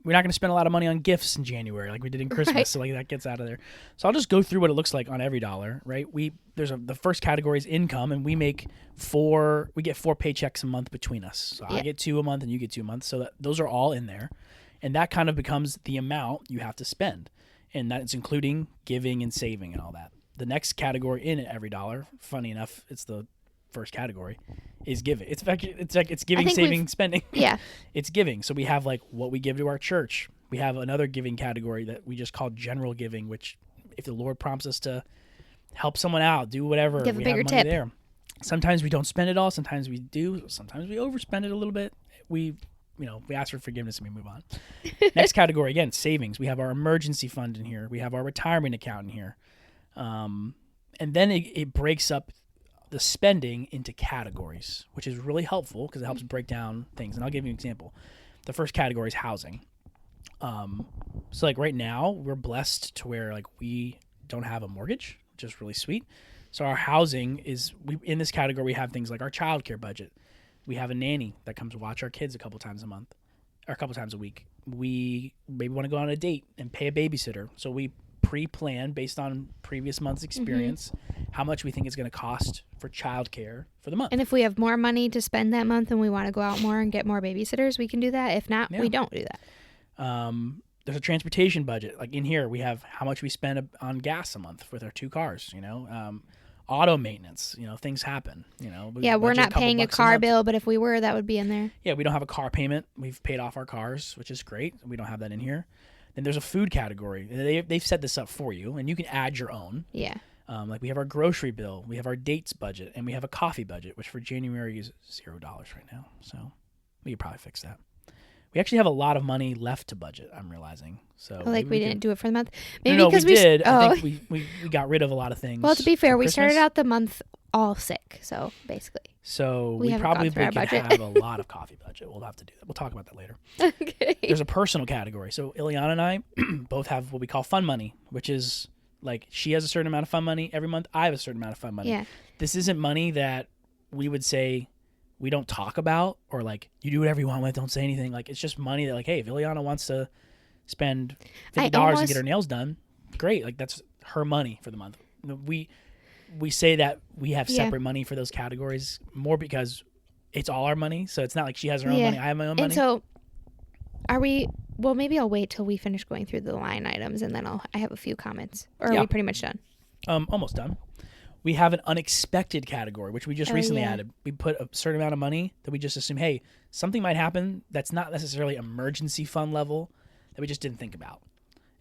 We're not going to spend a lot of money on gifts in January like we did in Christmas, so like that gets out of there. So I'll just go through what it looks like on EveryDollar, right? The first category is income, and we get 4 paychecks a month between us. So I get 2 a month and you get 2 a month, so those are all in there. And that kind of becomes the amount you have to spend. And that's including giving and saving and all that. The next category in EveryDollar, funny enough, it's the first category, is giving. It's giving, saving, spending. Yeah. It's giving. So we have like what we give to our church. We have another giving category that we just call general giving, which if the Lord prompts us to help someone out, do whatever, give a bigger have money tip there. Sometimes we don't spend it all. Sometimes we do. Sometimes we overspend it a little bit. We ask for forgiveness and we move on. Next category, again, savings. We have our emergency fund in here. We have our retirement account in here. And then it breaks up the spending into categories, which is really helpful because it helps break down things. And I'll give you an example. The first category is housing. So like right now we're blessed to where like we don't have a mortgage, which is really sweet. So our housing in this category, we have things like our childcare budget. We have a nanny that comes to watch our kids a couple times a month or a couple times a week. We maybe want to go on a date and pay a babysitter. So we pre-plan based on previous month's experience how much we think it's going to cost for childcare for the month. And if we have more money to spend that month and we want to go out more and get more babysitters, we can do that. If not, we don't do that. There's a transportation budget. Like in here, we have how much we spend on gas a month with our 2 cars, auto maintenance, things happen, we're not paying a car bill, but if we were, that would be in there. Yeah, we don't have a car payment. We've paid off our cars, which is great. We don't have that in here. Then there's a food category. They've set this up for you, and you can add your own. Yeah. Like we have our grocery bill, we have our dates budget, and we have a coffee budget, which for January is $0 right now. So we could probably fix that. We actually have a lot of money left to budget, I'm realizing. So we didn't do it for the month? Maybe no, because we did. I think we got rid of a lot of things. Well, to be fair, we started out the month all sick, so basically. So We we haven't probably gone through our could budget. have a lot of coffee budget. We'll have to do that. We'll talk about that later. Okay. There's a personal category. So Ileana and I both have what we call fun money, which is like she has a certain amount of fun money every month. I have a certain amount of fun money. Yeah. This isn't money that we would say we don't talk about, or like you do whatever you want with, don't say anything. Like it's just money that like, hey, if Ileana wants to spend $50 and get her nails done, great. Like that's her money for the month. We say that we have separate money for those categories more because it's all our money. So it's not like she has her own money, I have my own money. And so are we, well, maybe I'll wait till we finish going through the line items and then I have a few comments. Or are we pretty much done? Almost done. We have an unexpected category, which we just recently added. We put a certain amount of money that we just assume, hey, something might happen that's not necessarily emergency fund level that we just didn't think about.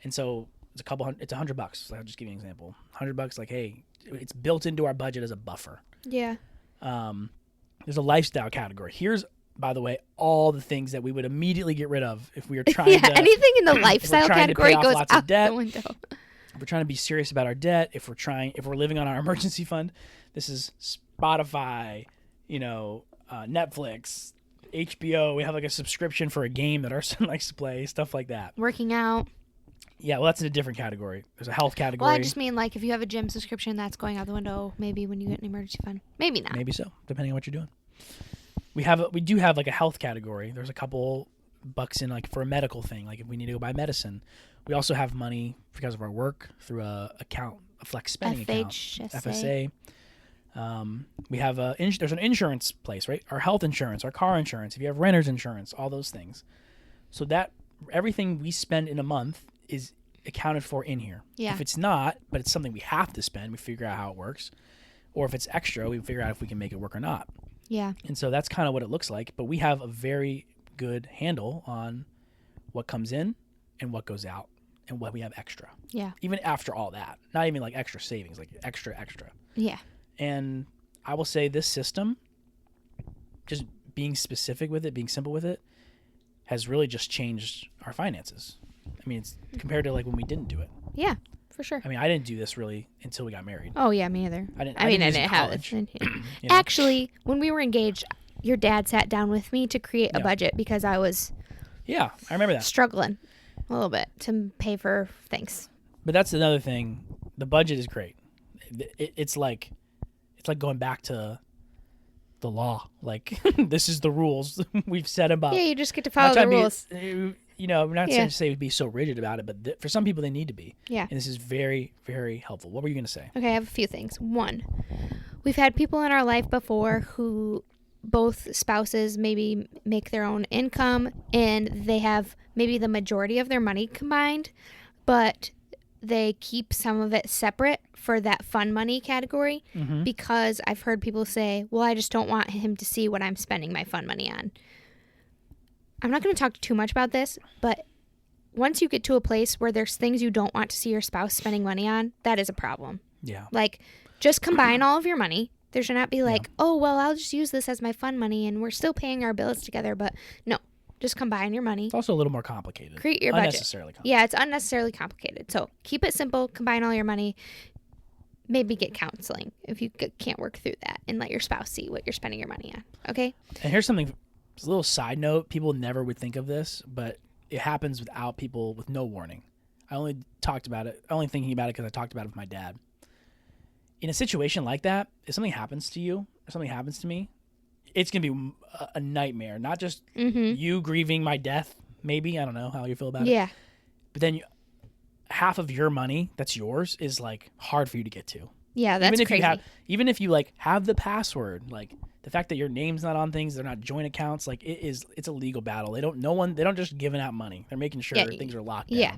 And so it's it's $100. So I'll just give you an example. $100, like, hey, it's built into our budget as a buffer. Yeah. There's a lifestyle category. Here's, by the way, all the things that we would immediately get rid of if we were trying to. Anything in the lifestyle category goes out the window. If we're trying to be serious about our debt, if we're living on our emergency fund, this is Spotify, Netflix, HBO. We have like a subscription for a game that our son likes to play, stuff like that. Working out. Yeah, well, that's in a different category. There's a health category. Well, I just mean like if you have a gym subscription, that's going out the window. Maybe when you get an emergency fund, maybe not. Maybe so, depending on what you're doing. We do have like a health category. There's a couple bucks in like for a medical thing, like if we need to go buy medicine. We also have money because of our work through a flex spending account, FSA. We have there's an insurance place, right? Our health insurance, our car insurance, if you have renter's insurance, all those things. So that everything we spend in a month is accounted for in here. Yeah. If it's not, but it's something we have to spend, we figure out how it works. Or if it's extra, we figure out if we can make it work or not. Yeah. And so that's kind of what it looks like. But we have a very good handle on what comes in and what goes out and what we have extra. Yeah. Even after all that. Not even like extra savings, like extra. Yeah. And I will say this system, just being specific with it, being simple with it, has really just changed our finances. I mean, it's compared to like when we didn't do it. Yeah, for sure. I mean, I didn't do this really until we got married. Oh, yeah, me either. I didn't have it. Actually, when we were engaged, your dad sat down with me to create a budget because I was I remember that. Struggling a little bit to pay for things. But that's another thing. The budget is great. It's like going back to the law. Like this is the rules we've set about. Yeah, you just get to follow the rules. We're not saying to say be so rigid about it, but for some people they need to be. Yeah. And this is very, very helpful. What were you going to say? Okay, I have a few things. One, we've had people in our life before who both spouses maybe make their own income and they have maybe the majority of their money combined, but they keep some of it separate for that fun money category because I've heard people say, well, I just don't want him to see what I'm spending my fun money on. I'm not going to talk too much about this, but once you get to a place where there's things you don't want to see your spouse spending money on, that is a problem. Yeah. Like, just combine all of your money. There should not be like, oh, well, I'll just use this as my fun money and we're still paying our bills together. But no, just combine your money. It's also a little more complicated. Create your budget. Unnecessarily complicated. Yeah, it's unnecessarily complicated. So keep it simple. Combine all your money. Maybe get counseling if you can't work through that and let your spouse see what you're spending your money on. Okay? And here's something, a little side note. People never would think of this, but it happens with no warning. I only thinking about it because I talked about it with my dad. In a situation like that, if something happens to you or something happens to me, it's going to be a nightmare. Not just you grieving my death, maybe. I don't know how you feel about it. Yeah. But then half of your money that's yours is like hard for you to get to. Yeah, that's crazy. Even if you like have the password, like the fact that your name's not on things, they're not joint accounts, like it's a legal battle. They don't just giving out money. They're making sure things are locked down. Yeah.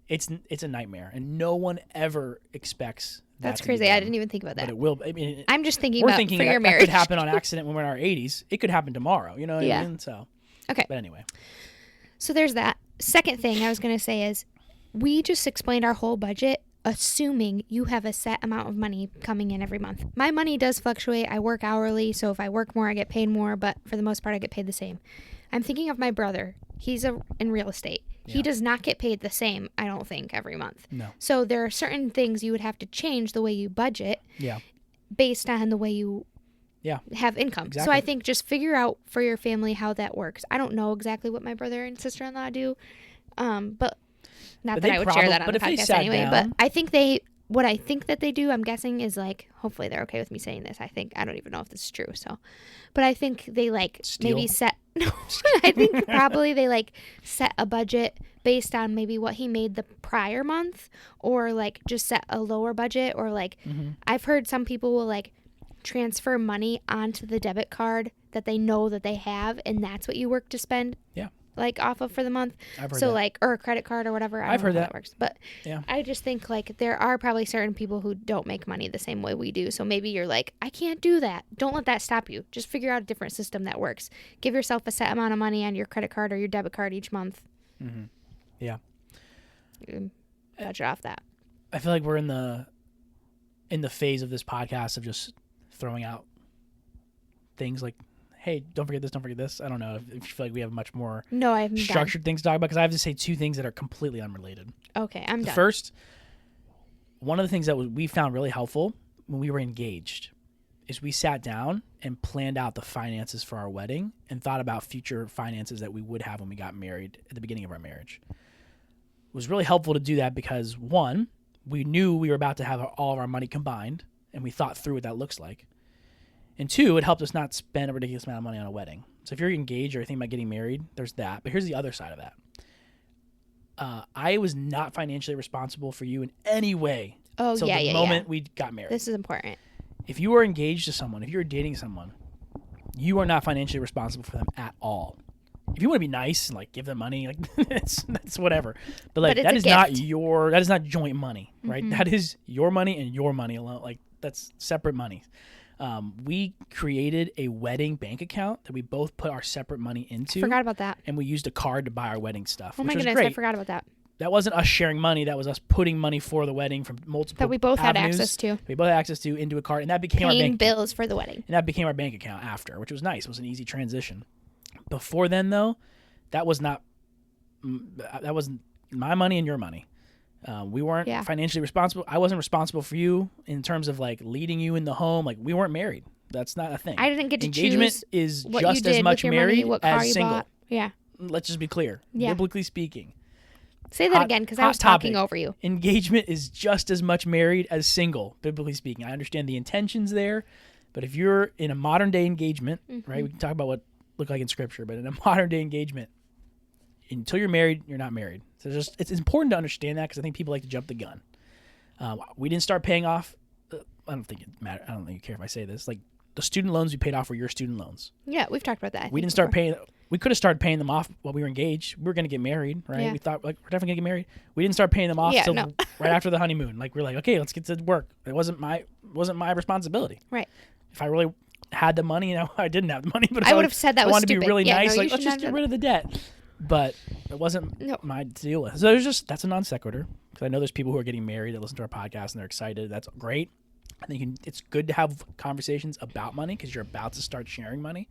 It's a nightmare, and no one ever expects that. That's crazy. I didn't even think about that. But it will. I mean, I'm just thinking about for your marriage. That could happen on accident when we're in our 80s. It could happen tomorrow. You know what I mean? So. Okay. But anyway. So there's that. Second thing I was going to say is we just explained our whole budget assuming you have a set amount of money coming in every month. My money does fluctuate. I work hourly, so if I work more, I get paid more, but for the most part, I get paid the same. I'm thinking of my brother. He's in real estate. Yeah. He does not get paid the same, I don't think, every month. No. So there are certain things you would have to change the way you budget based on the way you have income. Exactly. So I think just figure out for your family how that works. I don't know exactly what my brother and sister-in-law do, but not that I would share that on the podcast anyway. But I think what I think that they do, I'm guessing, is like, hopefully they're okay with me saying this. I don't even know if this is true. So, but I think they like maybe set. No, I think probably they like set a budget based on maybe what he made the prior month, or like just set a lower budget, or like I've heard some people will like transfer money onto the debit card that they know that they have, and that's what you work to spend. Yeah. Like off of for the month. I've heard so that. like, or a credit card or whatever. I've heard that works. But yeah. I just think like there are probably certain people who don't make money the same way we do. So maybe you're like, I can't do that. Don't let that stop you. Just figure out a different system that works. Give yourself a set amount of money on your credit card or your debit card each month. Yeah. Budget off that. I feel like we're in the phase of this podcast of just throwing out things like, hey, don't forget this, don't forget this. I don't know if you feel like we have much more structured things to talk about, because I have to say two things that are completely unrelated. Okay, I'm done. First, one of the things that we found really helpful when we were engaged is we sat down and planned out the finances for our wedding and thought about future finances that we would have when we got married at the beginning of our marriage. It was really helpful to do that because, one, we knew we were about to have all of our money combined, and we thought through what that looks like. And two, it helped us not spend a ridiculous amount of money on a wedding. So if you're engaged or thinking about getting married, there's that. But here's the other side of that. I was not financially responsible for you in any way until the moment we got married. This is important. If you are engaged to someone, if you're dating someone, you are not financially responsible for them at all. If you want to be nice and like give them money, like that's whatever. But like that is not joint money, right? That is your money and your money alone. Like that's separate money. We created a wedding bank account that we both put our separate money into. Forgot about that. And we used a card to buy our wedding stuff. Oh my goodness, I forgot about that. That wasn't us sharing money. That was us putting money for the wedding from multiple that we both avenues. had access to. We both had access to into a card, and that became our bank bills for the wedding. And that became our bank account after, which was nice. It was an easy transition. Before then, though, that wasn't my money and your money. We weren't financially responsible. I wasn't responsible for you in terms of like leading you in the home. Like we weren't married. That's not a thing. I didn't get to Engagement choose is what just you did as much with your married money, what car as you single. bought. Yeah. Let's just be clear. Yeah. Biblically speaking. Say that again, because I was talking over you. Engagement is just as much married as single, biblically speaking. I understand the intentions there, but if you're in a modern day engagement, right? We can talk about what look like in Scripture, but in a modern day engagement, until you're married, you're not married. So it's important to understand that, because I think people like to jump the gun. We didn't start paying off. I don't think it matters. I don't think you care if I say this. Like the student loans we paid off were your student loans. Yeah, we've talked about that. We didn't start paying. We could have started paying them off while we were engaged. We were going to get married, right? Yeah. We thought like we're definitely going to get married. We didn't start paying them off until right after the honeymoon. Like we're like, okay, let's get to work. It wasn't my responsibility. Right. If I really had the money, I didn't have the money, but I would have said that was stupid. I wanted to be really nice, no, like let's just get rid of the debt. But it wasn't my deal with. So that's a non sequitur, because I know there's people who are getting married that listen to our podcast and they're excited. That's great. I think it's good to have conversations about money, because you're about to start sharing money,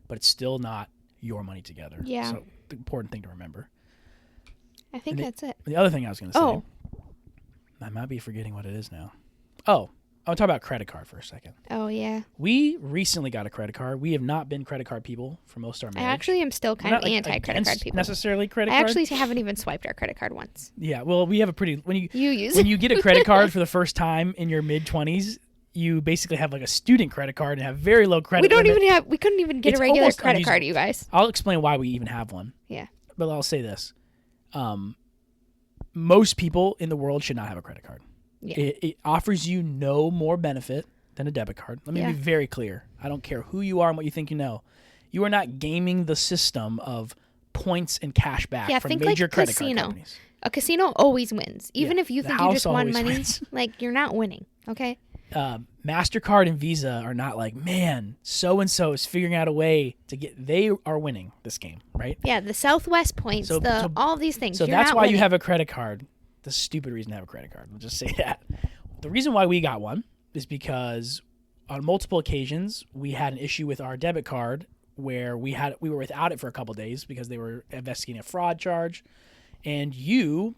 but it's still not your money together. Yeah. So the important thing to remember. I think that's it. The other thing I was going to say, I might be forgetting what it is now. Oh, I'll talk about credit card for a second. Oh, yeah. We recently got a credit card. We have not been credit card people for most of our marriage. I actually am still kind of anti-credit card people. Necessarily credit card? I actually haven't even swiped our credit card once. Yeah, well, we have a pretty... When you get a credit card for the first time in your mid-20s, you basically have like a student credit card and have very low credit limit. We couldn't even get a regular credit card, you guys. I'll explain why we even have one. Yeah. But I'll say this. Most people in the world should not have a credit card. Yeah. It offers you no more benefit than a debit card. Let me be very clear. I don't care who you are and what you think you know. You are not gaming the system of points and cash back from major credit card companies. A casino always wins. Even if you think you just won money, like you're not winning, okay? MasterCard and Visa are not like, man, so-and-so is figuring out a way to get, they are winning this game, right? Yeah, the Southwest points, all these things. So that's why you have a credit card. The stupid reason to have a credit card. We'll just say that. The reason why we got one is because on multiple occasions we had an issue with our debit card where we were without it for a couple of days because they were investigating a fraud charge, And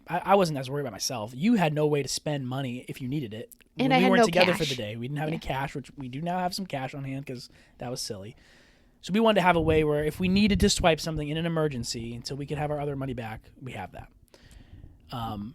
I wasn't as worried about myself. You had no way to spend money if you needed it. And when I we had weren't no together cash. for the day. We didn't have any cash, which we do now have some cash on hand because that was silly. So we wanted to have a way where if we needed to swipe something in an emergency until we could have our other money back, we have that. And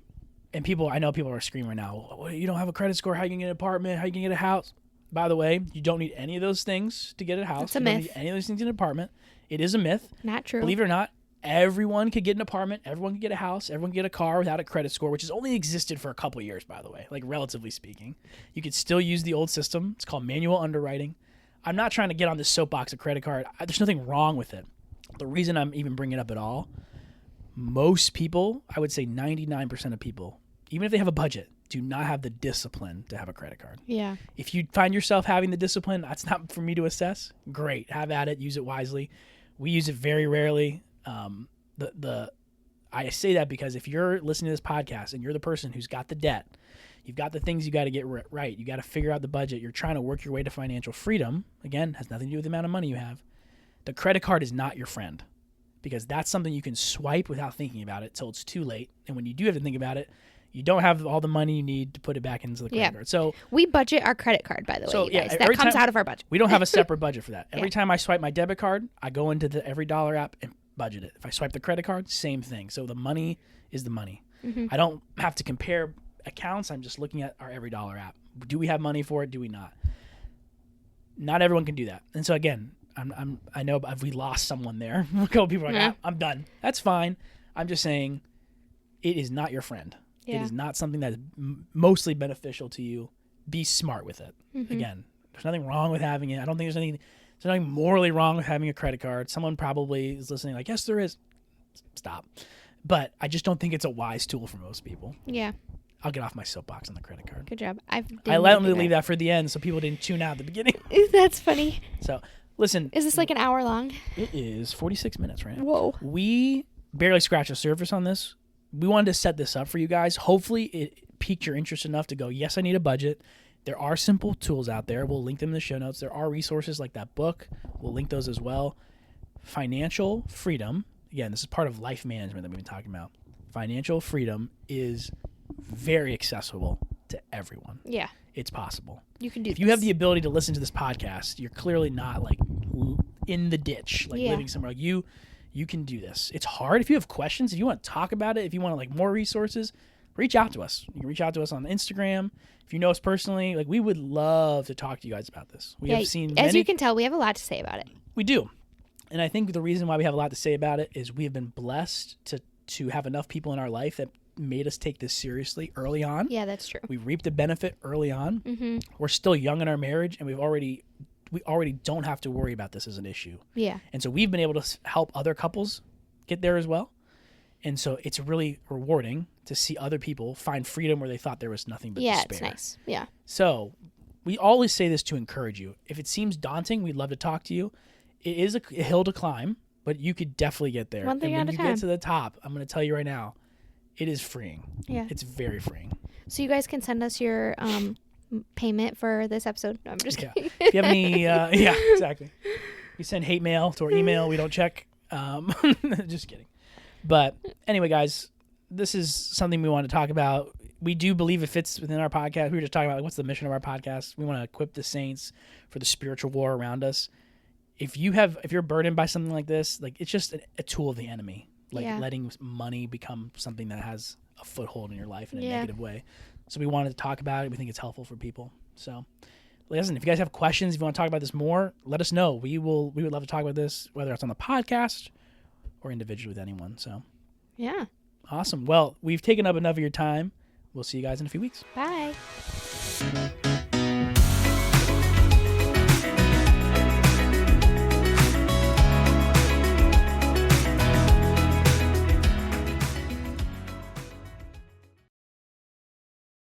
I know people are screaming right now, well, you don't have a credit score, how you can get an apartment, how you can get a house? By the way, you don't need any of those things to get a house. It's a you myth. don't need any of those things in an apartment. It is a myth. Not true. Believe it or not, everyone could get an apartment, everyone could get a house, everyone could get a car without a credit score, which has only existed for a couple of years, by the way, like relatively speaking. You could still use the old system. It's called manual underwriting. I'm not trying to get on this soapbox of credit card. There's nothing wrong with it. The reason I'm even bringing it up at all, most people, I would say 99% of people, even if they have a budget, do not have the discipline to have a credit card. Yeah. If you find yourself having the discipline, that's not for me to assess. Great. Have at it. Use it wisely. We use it very rarely. I say that because if you're listening to this podcast and you're the person who's got the debt, you've got the things you got to get right. You got to figure out the budget. You're trying to work your way to financial freedom. Again, has nothing to do with the amount of money you have. The credit card is not your friend because that's something you can swipe without thinking about it till it's too late. And when you do have to think about it, you don't have all the money you need to put it back into the credit card. So we budget our credit card, by the way, you guys. That comes out of our budget. We don't have a separate budget for that. Every time I swipe my debit card, I go into the EveryDollar app and budget it. If I swipe the credit card, same thing. So the money is the money. Mm-hmm. I don't have to compare accounts. I'm just looking at our EveryDollar app. Do we have money for it? Do we not? Not everyone can do that. And so again, I know if we lost someone there, a couple people are like, I'm done. That's fine. I'm just saying it is not your friend. Yeah. It is not something that is mostly beneficial to you. Be smart with it. Mm-hmm. Again, there's nothing wrong with having it. I don't think there's nothing morally wrong with having a credit card. Someone probably is listening like, yes, there is. Stop. But I just don't think it's a wise tool for most people. Yeah. I'll get off my soapbox on the credit card. Good job. I let them leave that for the end so people didn't tune out at the beginning. That's funny. So, listen. Is this like an hour long? It is 46 minutes right now. Whoa. We barely scratched the surface on this. We wanted to set this up for you guys. Hopefully it piqued your interest enough to go, yes, I need a budget. There are simple tools out there. We'll link them in the show notes. There are resources like that book. We'll link those as well. Financial freedom. Again, this is part of life management that we've been talking about. Financial freedom is very accessible to everyone. Yeah. It's possible. You can do If you have the ability to listen to this podcast, you're clearly not like in the ditch, like living somewhere. Like you can do this. It's hard. If you have questions, if you want to talk about it, if you want like more resources, reach out to us. You can reach out to us on Instagram. If you know us personally, like we would love to talk to you guys about this. We have seen as you can tell, we have a lot to say about it. We do. And I think the reason why we have a lot to say about it is we have been blessed to have enough people in our life that made us take this seriously early on. Yeah, that's true. We reaped the benefit early on. Mm-hmm. We're still young in our marriage, and we already don't have to worry about this as an issue. Yeah. And so we've been able to help other couples get there as well. And so it's really rewarding to see other people find freedom where they thought there was nothing but despair. Yeah, it's nice. Yeah. So we always say this to encourage you. If it seems daunting, we'd love to talk to you. It is a hill to climb, but you could definitely get there. One thing at a time. And when you get to the top, I'm going to tell you right now, it is freeing. Yeah. It's very freeing. So you guys can send us your payment for this episode. No, I'm just kidding. If you have any, yeah, exactly. We send hate mail to our email. We don't check. Just kidding. But anyway, guys, this is something we want to talk about. We do believe it fits within our podcast. We were just talking about what's the mission of our podcast. We want to equip the saints for the spiritual war around us. If you're burdened by something like this, like it's just a tool of the enemy. Like letting money become something that has a foothold in your life in a negative way. So we wanted to talk about it. We think it's helpful for people. So listen, if you guys have questions, if you want to talk about this more, let us know. We would love to talk about this, whether it's on the podcast or individually with anyone. So yeah. Awesome. Well, we've taken up enough of your time. We'll see you guys in a few weeks. Bye.